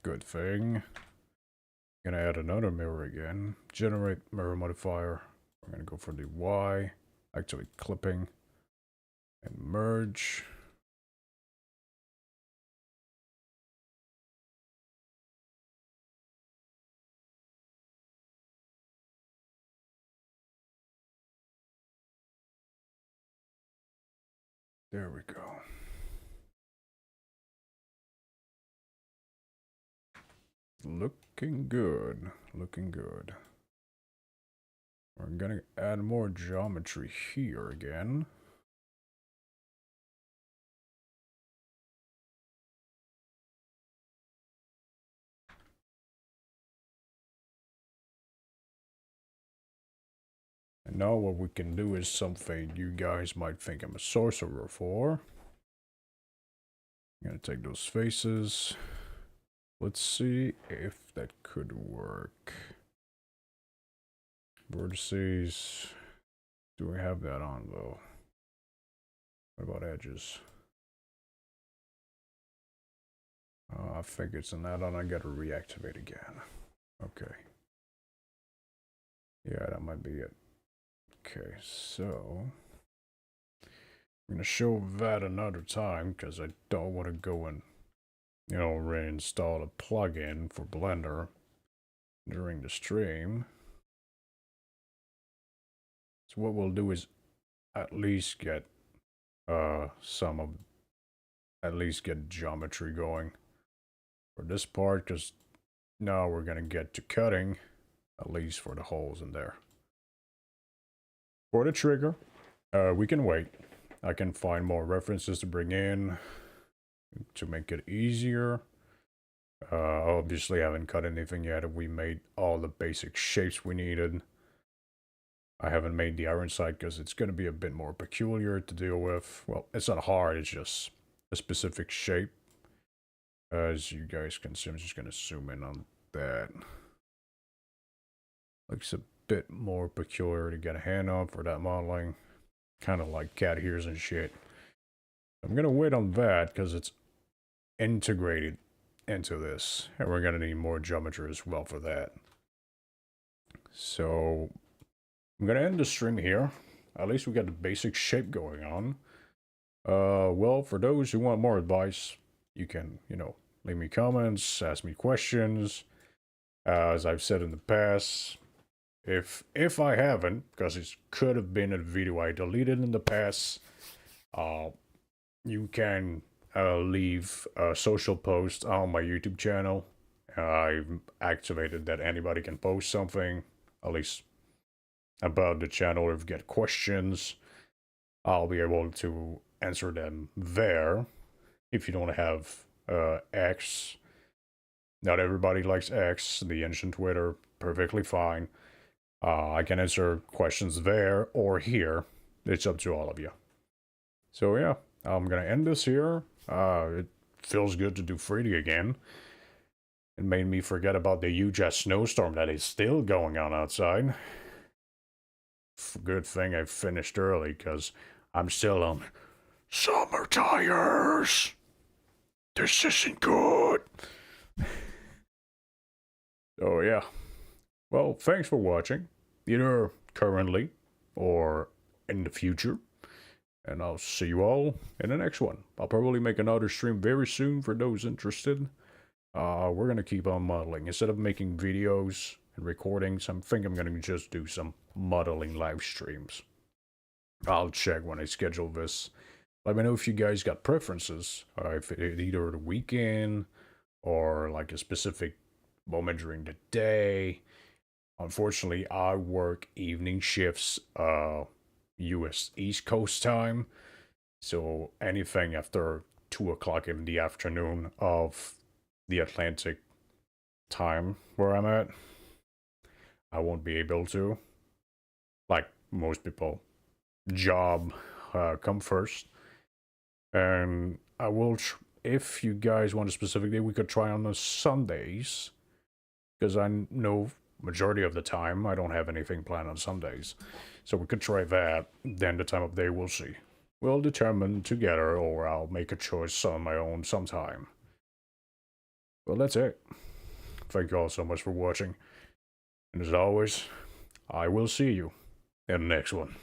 Good thing. Gonna add another mirror again. Generate mirror modifier. We're gonna go for the Y. Actually clipping. And merge. There we go. Looking good. Looking good. We're gonna add more geometry here again. And now what we can do is something you guys might think I'm a sorcerer for. I'm gonna take those faces. Let's see if that could work. Vertices. Do we have that on though? What about edges? I think it's an add-on. I gotta reactivate again. Okay. Yeah, that might be it. Okay, so I'm gonna show that another time because I don't want to go and, you know, reinstall a plugin for Blender during the stream. So what we'll do is at least get at least get geometry going for this part, because now we're gonna get to cutting, at least for the holes in there. For the trigger, we can wait. I can find more references to bring in to make it easier. Obviously I haven't cut anything yet. We made all the basic shapes we needed. I haven't made the iron sight because it's going to be a bit more peculiar to deal with. Well, it's not hard, it's just a specific shape. As you guys can see, I'm just going to zoom in on that. Looks a bit more peculiar to get a hand on for that modeling. Kind of like cat ears and shit. I'm going to wait on that because it's integrated into this. And we're going to need more geometry as well for that. So I'm going to end the stream here. At least we got the basic shape going on. Well, for those who want more advice, you can, you know, leave me comments, ask me questions. As I've said in the past, if I haven't, because it could have been a video I deleted in the past, you can leave a social post on my YouTube channel. I've activated that anybody can post something, at least about the channel. If you get questions, I'll be able to answer them there. If you don't have X, not everybody likes X, the ancient Twitter, perfectly fine. I can answer questions there or here. It's up to all of you. So yeah, I'm gonna end this here. It feels good to do 3D again. It made me forget about the huge ass snowstorm that is still going on outside. Good thing I finished early, because I'm still on summer tires. This isn't good. So yeah. Well, thanks for watching, either currently or in the future. And I'll see you all in the next one. I'll probably make another stream very soon for those interested. We're going to keep on modeling. Instead of making videos and recordings, I think I'm going to just do some modeling live streams. I'll check when I schedule this. Let me know if you guys got preferences. If it either the weekend or like a specific moment during the day. Unfortunately, I work evening shifts, US East Coast time. So anything after 2 o'clock in the afternoon of the Atlantic time where I'm at, I won't be able to. Like most people, job come first. And I will, if you guys want a specific day, we could try on the Sundays. Because I know majority of the time I don't have anything planned on Sundays. So we could try that, then the time of day we'll see. We'll determine together, or I'll make a choice on my own sometime. Well, that's it. Thank you all so much for watching. And as always, I will see you in the next one.